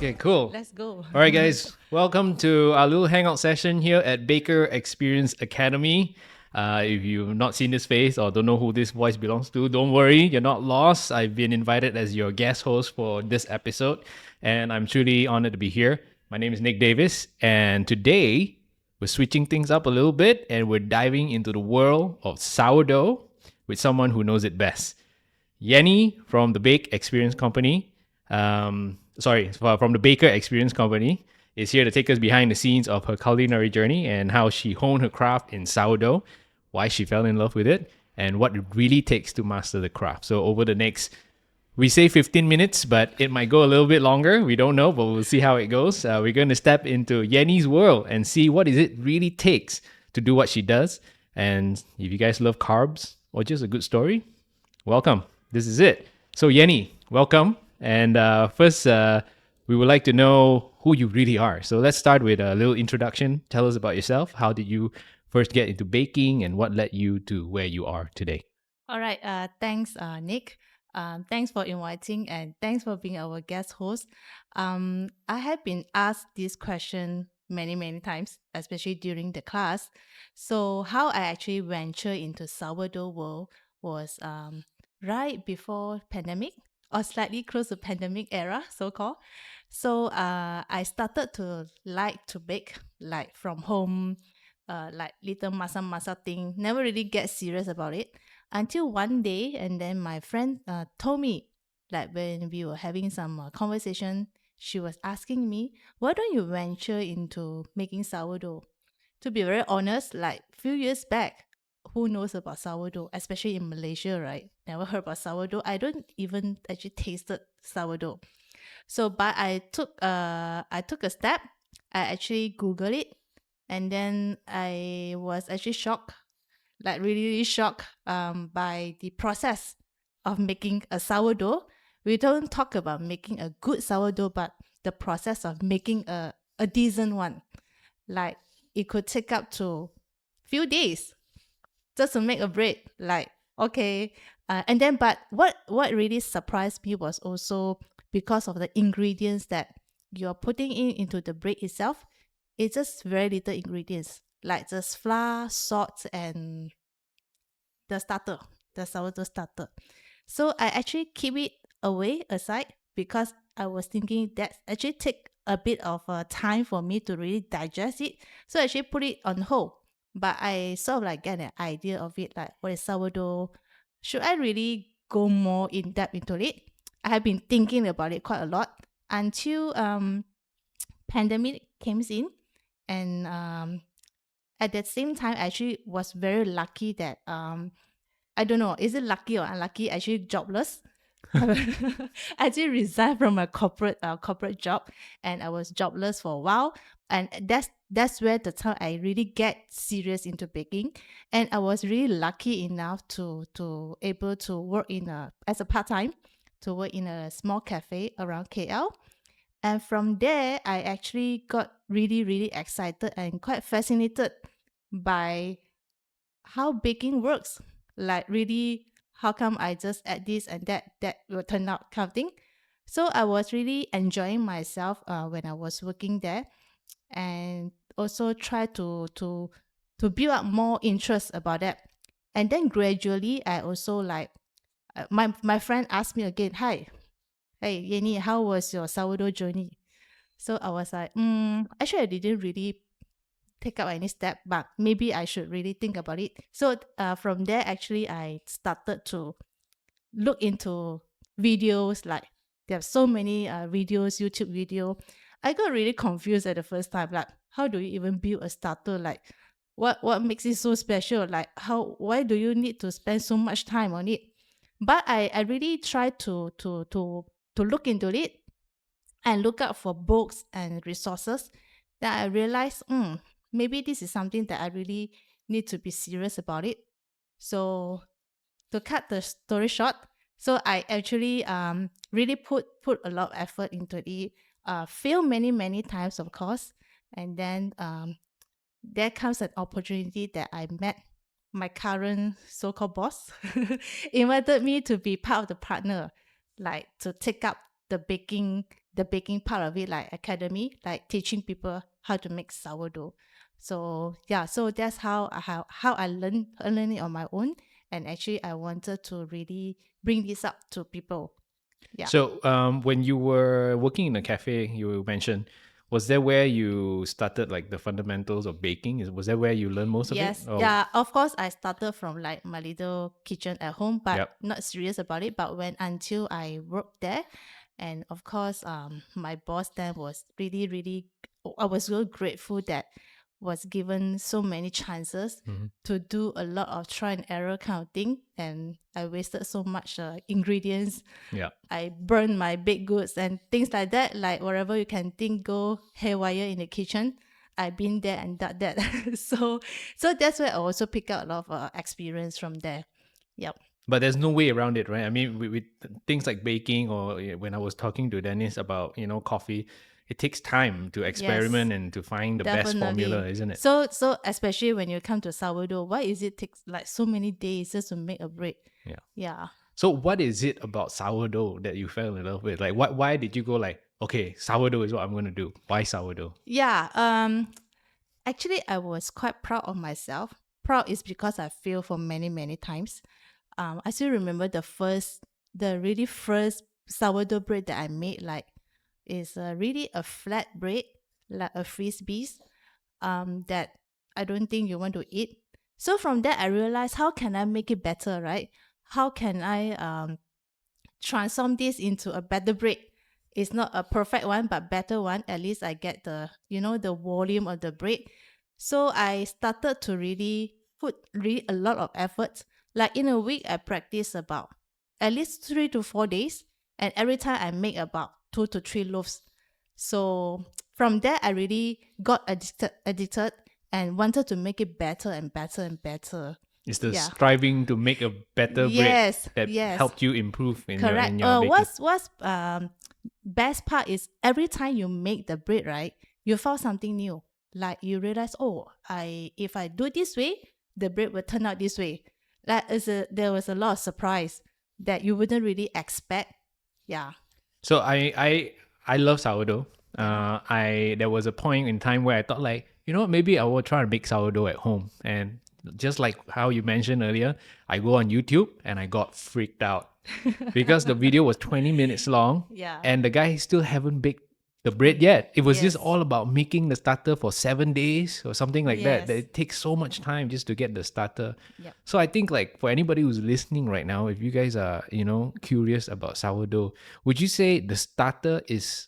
Okay, cool. Let's go. All right, guys, welcome to our little hangout session here at Baker Experience Academy. If you've not seen this face or don't know who this voice belongs to, don't worry, you're not lost. I've been invited as your guest host for this episode, and I'm truly honored to be here. My name is Nick Davis, and today we're switching things up a little bit and we're diving into the world of sourdough with someone who knows it best. Yennie from the from the Baker Experience Company is here to take us behind the scenes of her culinary journey and how she honed her craft in sourdough, why she fell in love with it, and what it really takes to master the craft. So over the next, we say 15 minutes, but it might go a little bit longer. We don't know, but we'll see how it goes. We're going to step into Yennie's world and see what is it really takes to do what she does. And if you guys love carbs or just a good story, welcome. This is it. So Yennie, welcome. And first, we would like to know who you really are. So let's start with a little introduction. Tell us about yourself. How did you first get into baking and what led you to where you are today? All right. Thanks, Nick. Thanks for inviting and thanks for being our guest host. I have been asked this question many times, especially during the class. So how I actually venture into sourdough world was right before pandemic or slightly close to pandemic era, so called. So I started to like to bake like from home, like little masa thing. Never really get serious about it until one day, and then my friend told me, like when we were having some conversation, she was asking me, "Why don't you venture into making sourdough?" To be very honest, like few years back, who knows about sourdough, especially in Malaysia, right? Never heard about sourdough. I don't even actually tasted sourdough. So, but I took a step. I actually Googled it, and then I was actually shocked, like really shocked, by the process of making a sourdough. We don't talk about making a good sourdough, but the process of making a decent one. Like it could take up to few days just to make a bread. Like okay, and then but what really surprised me was also because of the ingredients that you're putting into the bread itself. It's just very little ingredients, like just flour, salt, and the starter, the sourdough starter. So I actually keep it away aside because I was thinking that actually take a bit of time for me to really digest it. So I actually put it on hold. But I sort of like get an idea of it, like what is sourdough? Should I really go more in depth into it? I have been thinking about it quite a lot until pandemic came in, and at the same time, I actually was very lucky that I don't know, is it lucky or unlucky? Actually, jobless. I actually resigned from a corporate job, and I was jobless for a while. And that's where the time I really get serious into baking. And I was really lucky enough to able to work in a as a part time to work in a small cafe around KL. And from there, I actually got really excited and quite fascinated by how baking works. Like really, how come I just add this and that will turn out kind of thing. So I was really enjoying myself when I was working there, and also try to build up more interest about that. And then gradually, I also like my friend asked me again, "Hi, hey Yenny, how was your sourdough journey?" So I was like, actually, I didn't really take up any step, but maybe I should really think about it. So from there, actually, I started to look into videos. Like there are so many videos, YouTube video. I got really confused at the first time. Like, how do you even build a starter? Like, what makes it so special? Like, why do you need to spend so much time on it? But I really tried to look into it and look out for books and resources that I realized, maybe this is something that I really need to be serious about it. So to cut the story short, so I actually really put a lot of effort into it. Failed many times, of course, and then there comes an opportunity that I met my current so-called boss invited me to be part of the partner, like to take up the baking the baking part of it, like academy, like teaching people how to make sourdough. So yeah, so that's how I learned it on my own, and actually I wanted to really bring this up to people. Yeah. So, when you were working in a cafe, you mentioned, was there where you started like the fundamentals of baking? Was that where you learned most of it? Yes, Oh, yeah. Of course, I started from like my little kitchen at home, but yep. not serious about it. But when until I worked there, and of course, my boss then was really, really. I was so grateful that was given so many chances Mhm. to do a lot of try and error kind of thing, and I wasted so much ingredients. Yeah. I burn my baked goods and things like that. Like whatever you can think go haywire in the kitchen. I've been there and done that. So that's where I also pick up a lot of experience from there. Yep. But there's no way around it, right? I mean, with things like baking, or when I was talking to Dennis about, coffee, it takes time to Yes, experiment and to find the best formula, definitely. isn't it? So especially when you come to sourdough, why is it takes like so many days just to make a bread? Yeah. Yeah. So what is it about sourdough that you fell in love with? Like, why did you go like, okay, sourdough is what I'm going to do? Why sourdough? Yeah. Actually, I was quite proud of myself. Proud is because I failed for many, many times. I still remember the really first sourdough bread that I made. Like, is really a flat bread, like a frisbees. That I don't think you want to eat. So from that, I realized how can I make it better, right? How can I transform this into a better bread? It's not a perfect one, but better one. At least I get the volume of the bread. So I started to really put really a lot of effort. Like in a week, I practice about at least 3 to 4 days, and every time I make about 2 to 3 loaves. So from there, I really got addicted and wanted to make it better and better and better. It's the Yeah. striving to make a better bread Yes. that Yes. helped you improve in your Correct. baking. What's best part is every time you make the bread, right? You found something new. Like you realize, oh, I if I do this way, the bread will turn out this way. There was a lot of surprise that you wouldn't really expect. Yeah. So I love sourdough. Yeah. I There was a point in time where I thought like, what, maybe I will try to make sourdough at home. And just like how you mentioned earlier, I go on YouTube and I got freaked out because the video was 20 minutes long Yeah. and the guy still haven't baked the bread yet. It was just Yes. all about making the starter for 7 days or something like that. That Yes. it takes so much time just to get the starter. Yep. So I think like for anybody who's listening right now, if you guys are, curious about sourdough, would you say the starter is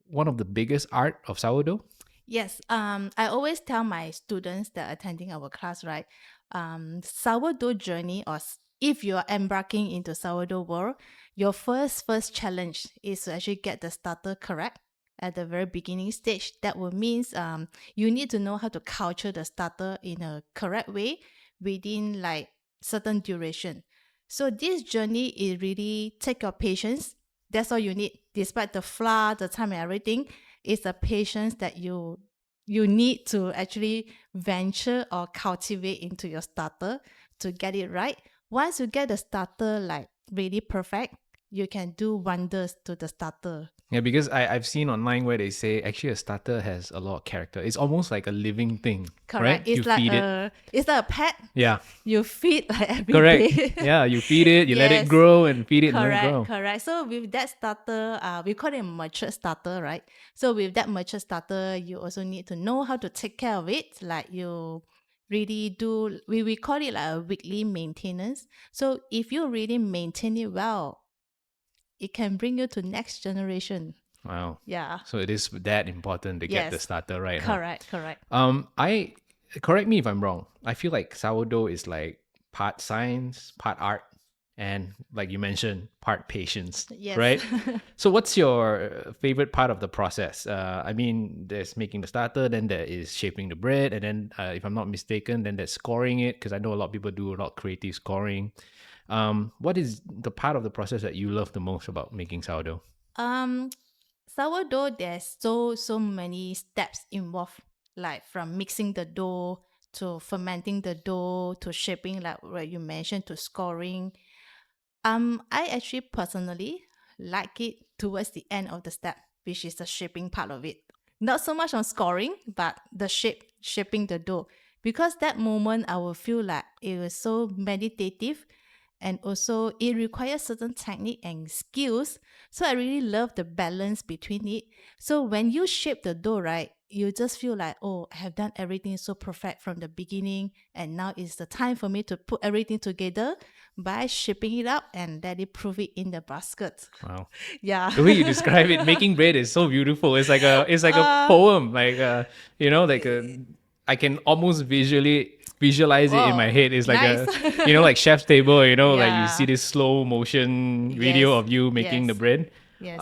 one of the biggest art of sourdough? Yes, I always tell my students that are attending our class, right? Sourdough journey, if you are embarking into sourdough world, your first challenge is to actually get the starter correct at the very beginning stage. That will means you need to know how to culture the starter in a correct way within like certain duration. So this journey is really take your patience. That's all you need. Despite the flour, the time and everything, it's the patience that you need to actually venture or cultivate into your starter to get it right. Once you get the starter like really perfect, you can do wonders to the starter. Yeah, because I've seen online where they say actually a starter has a lot of character. It's almost like a living thing, right? Correct. You feed it. It's like a pet. Yeah, You feed like every correct. day. Yeah, you feed it, you let it Yes. grow and feed it and let it Correct, grow. correct. So with that starter, we call it a mature starter, right? So with that mature starter, you also need to know how to take care of it. Like you really do, we call it like a weekly maintenance. So if you really maintain it well, it can bring you to next generation. Wow. Yeah. So it is that important to get the Yes. starter right, huh? Correct, correct. I Correct me if I'm wrong. I feel like sourdough is like part science, part art, and like you mentioned, part patience, Yes. right? So what's your favorite part of the process? I mean, there's making the starter, then there is shaping the bread, and then if I'm not mistaken, then there's scoring it because I know a lot of people do a lot of creative scoring. What is the part of the process that you love the most about making sourdough? um Sourdough, there's so many steps involved, like from mixing the dough to fermenting the dough to shaping, like what you mentioned, to scoring. I actually personally like it towards the end of the step. which is the shaping part of it. Not so much on scoring, but the shaping the dough. Because that moment, I will feel like it was so meditative, and also it requires certain technique and skills. So I really love the balance between it. So when you shape the dough, right, you just feel like, oh, I have done everything so perfect from the beginning, and now is the time for me to put everything together by shaping it up and let it prove it in the basket. Wow. Yeah. The way you describe it, making bread is so beautiful. It's like a poem. Like like I can almost visualize it in my Oh, head. It's like nice. like chef's table, like you see Yeah. this slow motion video Yes. of you making the Yes. bread. Yes.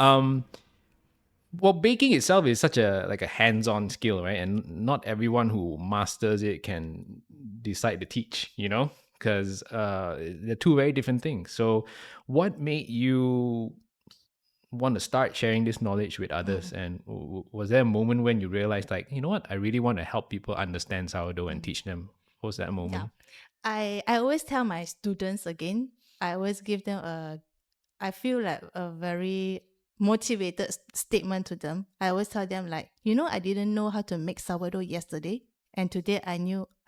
Well, baking itself is such a hands-on skill, right? And not everyone who masters it can decide to teach, because they're two very different things. So what made you want to start sharing this knowledge with others? And was there a moment when you realized, like, you know what, I really want to help people understand sourdough and teach them? What was that Yeah. moment? I always tell my students again, I always give them I feel like a very motivated statement to them. I always tell them like, I didn't know how to make sourdough yesterday, and today I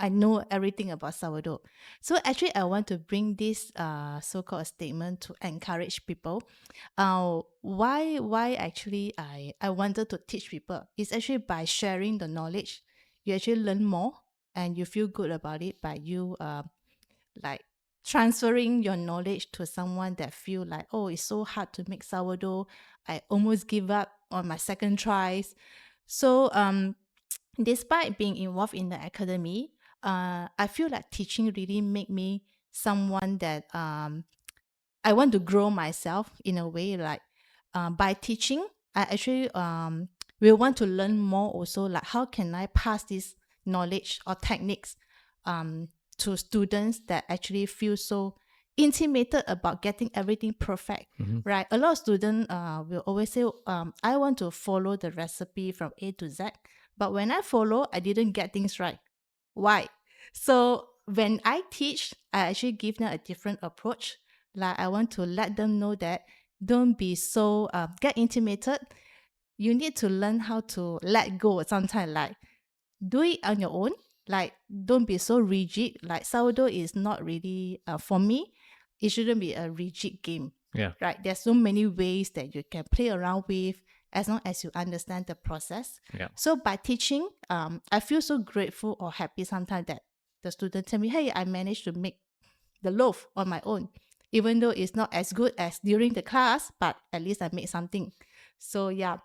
know everything about sourdough. So actually, I want to bring this so-called statement to encourage people. Why actually I wanted to teach people is actually by sharing the knowledge, you actually learn more and you feel good about it by you like transferring your knowledge to someone that feel like, oh, it's so hard to make sourdough, I almost give up on my second tries. So despite being involved in the academy, I feel like teaching really make me someone that I want to grow myself in a way. Like by teaching, I actually will want to learn more also, like how can I pass this knowledge or techniques to students that actually feel so intimidated about getting everything perfect, right? A lot of students will always say, I want to follow the recipe from A to Z, but when I follow, I didn't get things right. Why? So when I teach, I actually give them a different approach. Like I want to let them know that don't be so get intimidated. You need to learn how to let go sometimes. Like do it on your own. Like don't be so rigid. Like sourdough is not really for me. It shouldn't be a rigid game. Yeah. Right? There's so many ways that you can play around with as long as you understand the process. Yeah. So by teaching, I feel so grateful or happy sometimes that the student tell me, hey, I managed to make the loaf on my own, even though it's not as good as during the class, but at least I made something. So yeah,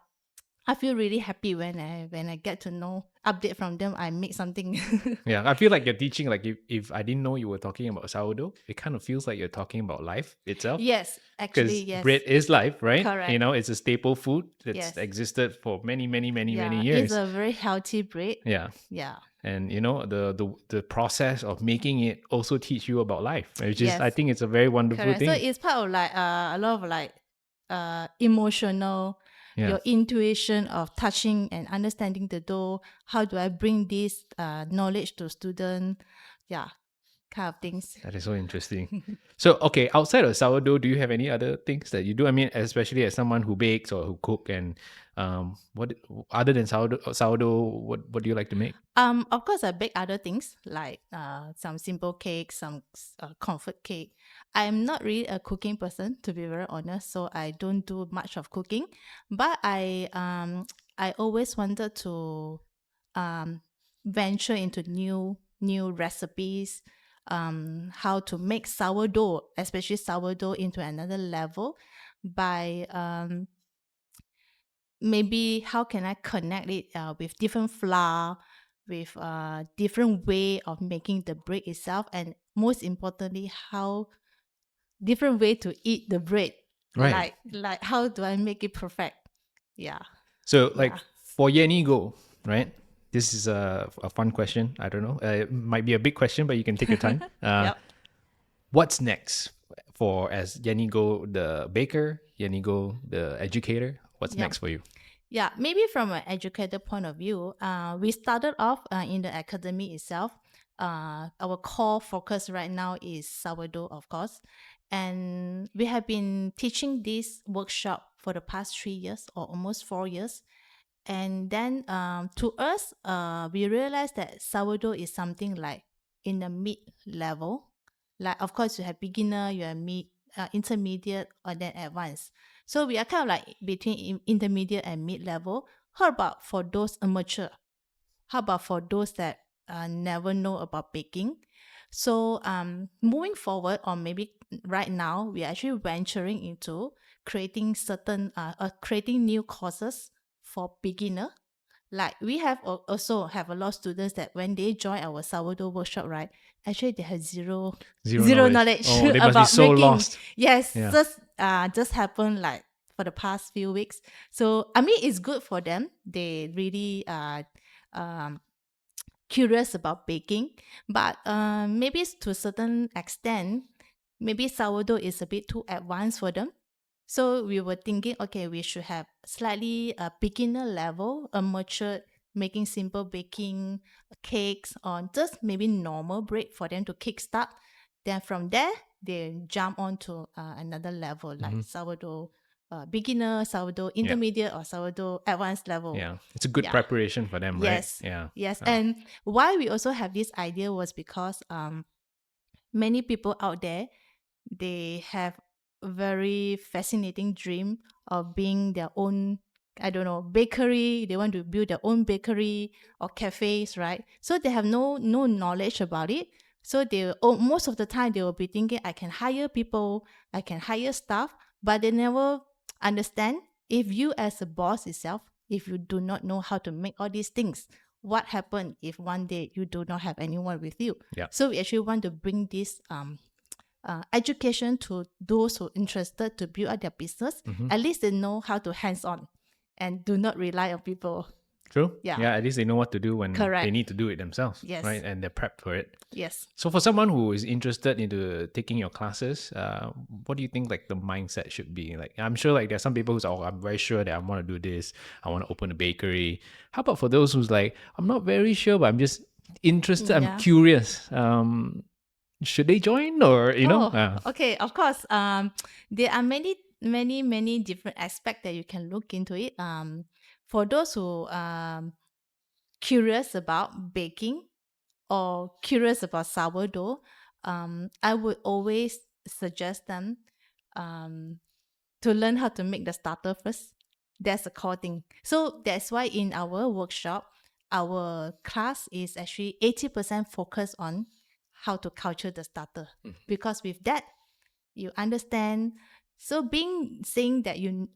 I feel really happy when I get to know update from them. I make something. Yeah, I feel like you're teaching, like if I didn't know you were talking about sourdough, it kind of feels like you're talking about life itself. Yes, actually, Because yes, bread is life, right? correct. It's a staple food that's Yes, existed for many, many, many, many yeah, it's years. a very healthy bread. Yeah. Yeah, And the process of making it also teach you about life, which is, yes, I think it's a very wonderful correct. So thing. it's part of like a lot of like emotional, Yeah. your intuition of touching and understanding the dough. How do I bring this knowledge to student? Yeah, kind of things. That is so interesting. So, okay, outside of sourdough, do you have any other things that you do? I mean, especially as someone who bakes or who cook, and what other than sourdough, what do you like to make? Of course, I bake other things like some simple cakes, some comfort cake. I'm not really a cooking person, to be very honest, so I don't do much of cooking. But I always wanted to um venture into new recipes, how to make sourdough, especially sourdough, into another level by maybe how can I connect it with different flour, with different way of making the bread itself, and most importantly, how different way to eat the bread. Right. Like how do I make it perfect? Yeah, So, like yeah, for Yennie Goh, right? This is a fun question. I don't know. It might be a big question, but you can take your time. yep, What's next for as Yennie Goh the baker, Yennie Goh the educator? What's yep. next for you? Yeah, maybe from an educator point of view, we started off in the academy itself. our core focus right now is sourdough, of course. And we have been teaching this workshop for the past 3 years or almost 4 years. And then to us, we realized that sourdough is something like in the mid level. Like, of course, you have beginner, you have mid, intermediate, or then advanced. So we are kind of like between intermediate and mid level. How about for those amateur? How about for those that never know about baking? So moving forward, or maybe right now, we are actually venturing into creating new courses for beginner. Like we have also have a lot of students that when they join our sourdough workshop, right? Actually, they have Zero zero knowledge. knowledge Oh, they must be about so making. lost. Yes, Yeah. just happened like for the past few weeks. So I mean, it's good for them. They really um curious about baking, but maybe to a certain extent, maybe sourdough is a bit too advanced for them. So we were thinking, okay, we should have slightly a beginner level, a mature making simple baking cakes or just maybe normal bread for them to kickstart. Then from there, they jump on to another level like Mhm. sourdough beginner, sourdough Yeah. intermediate, or sourdough advanced level. Yeah. It's a good Yeah. preparation for them, right? Yes. Yeah. Yes. Ah. And why we also have this idea was because many people out there, they have a very fascinating dream of being their own, I don't know, bakery. They want to build their own bakery or cafes, right? So they have no knowledge about it. So most of the time they will be thinking, I can hire people, I can hire staff, but they never understand if you as a boss itself, if you do not know how to make all these things, what happens if one day you do not have anyone with you? Yeah. So we actually want to bring this education to those who are interested to build up their business. Mhm. At least they know how to hands on and do not rely on people. True. Yeah. Yeah. At least they know what to do when Correct. they need to do it themselves, Yes. right? And they're prepped for it. Yes. So for someone who is interested into taking your classes, what do you think like the mindset should be? Like I'm sure like there's some people who's I'm very sure that I want to do this. I want to open a bakery. How about for those who's like I'm not very sure, but I'm just interested. I'm Yeah. curious. Should they join or you know? Oh, okay. Of course. There are many different aspects that you can look into it. For those who curious about baking or curious about sourdough, I would always suggest them um to learn how to make the starter first. That's the core thing. So that's why in our workshop, our class is actually 80% focused on how to culture the starter. Because with that, you understand. So being saying that you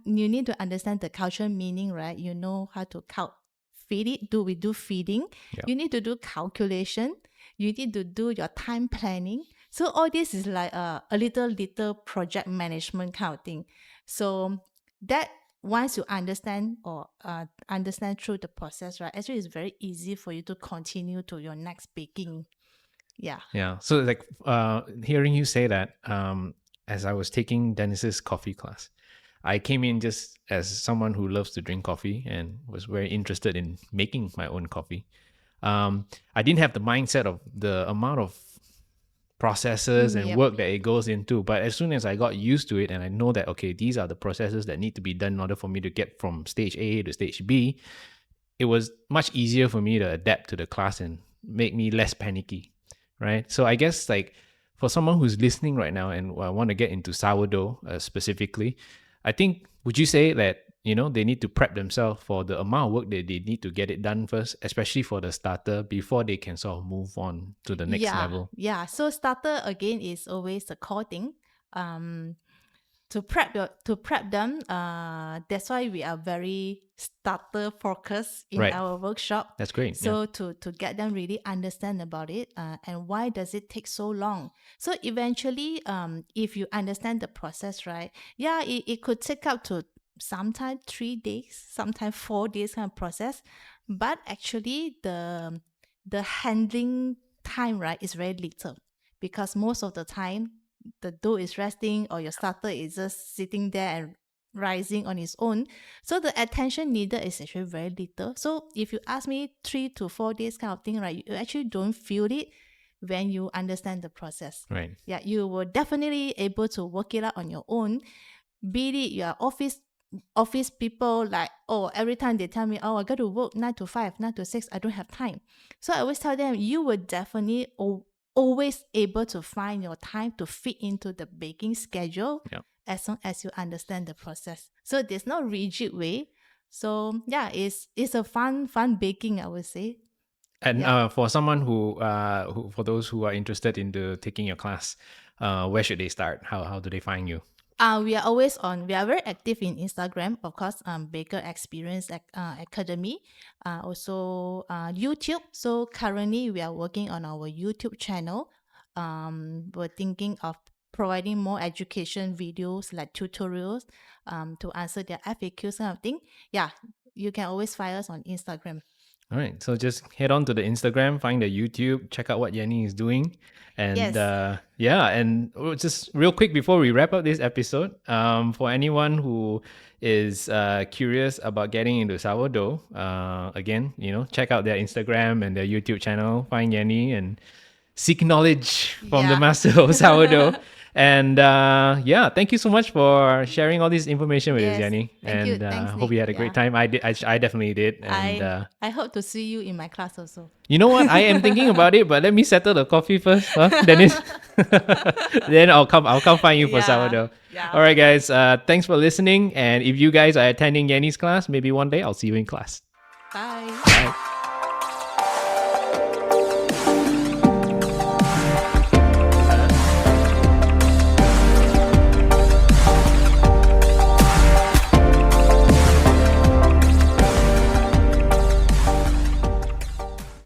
need to understand the culture meaning, right? You know how to feed it. We do feeding? Yeah. You need to do calculation. You need to do your time planning. So all this is like a little project management kind of thing. So that once you understand or understand through the process, right? Actually, it's very easy for you to continue to your next baking. Yeah. Yeah. So like hearing you say that, as I was taking Dennis's coffee class, I came in just as someone who loves to drink coffee and was very interested in making my own coffee. I didn't have the mindset of the amount of processes and Yep. work that it goes into. But as soon as I got used to it and I know that, okay, these are the processes that need to be done in order for me to get from stage A to stage B, it was much easier for me to adapt to the class and make me less panicky, right? So I guess like for someone who's listening right now and want to get into sourdough specifically, I think would you say that they need to prep themselves for the amount of work that they need to get it done first, especially for the starter, before they can sort of move on to the next level? Yeah. So starter again is always a core thing. Um, to prep them. That's why we are very starter focused in Right. our workshop. That's great. So to get them really understand about it and why does it take so long. So eventually, if you understand the process, right? Yeah, it could take up to sometimes 3 days, sometimes 4 days kind of process. But actually, the handling time, right, is very little because most of the time the dough is resting or your starter is just sitting there and rising on its own. So the attention needed is actually very little. So if you ask me 3 to 4 days kind of thing, right, you actually don't feel it when you understand the process. Right. Yeah, you will definitely able to work it out on your own. Be it your office people, like, oh, every time they tell me, oh, I got to work 9 to 5, 9 to 6, I don't have time. So I always tell them, you will definitely always able to find your time to fit into the baking schedule Yeah. as long as you understand the process. So there's no rigid way. So yeah, it's a fun baking, I would say. And Yeah. for someone who for those who are interested into taking your class, where should they start? How do they find you? We are always on. We are very active in Instagram, of course. Baker Experience Academy. Also YouTube. So currently we are working on our YouTube channel. We're thinking of providing more education videos like tutorials, to answer their FAQs kind of thing. Yeah, you can always find us on Instagram. All right, so just head on to the Instagram, find the YouTube, check out what Yennie is doing, and Yes. just real quick before we wrap up this episode, for anyone who is curious about getting into sourdough, again, check out their Instagram and their YouTube channel, find Yennie and seek knowledge from the Yeah. master of sourdough. And thank you so much for sharing all this information with us, Yes. Yennie. Thank you. And Thanks, hope Nick. you had a great time. I did. I definitely did. And I hope to see you in my class also. you know what? I am thinking about it, but let me settle the coffee first. Huh? Then I'll come find you for Yeah. sourdough. Yeah. All right, guys. Thanks for listening. And if you guys are attending Yennie's class, maybe one day I'll see you in class. Bye. Bye.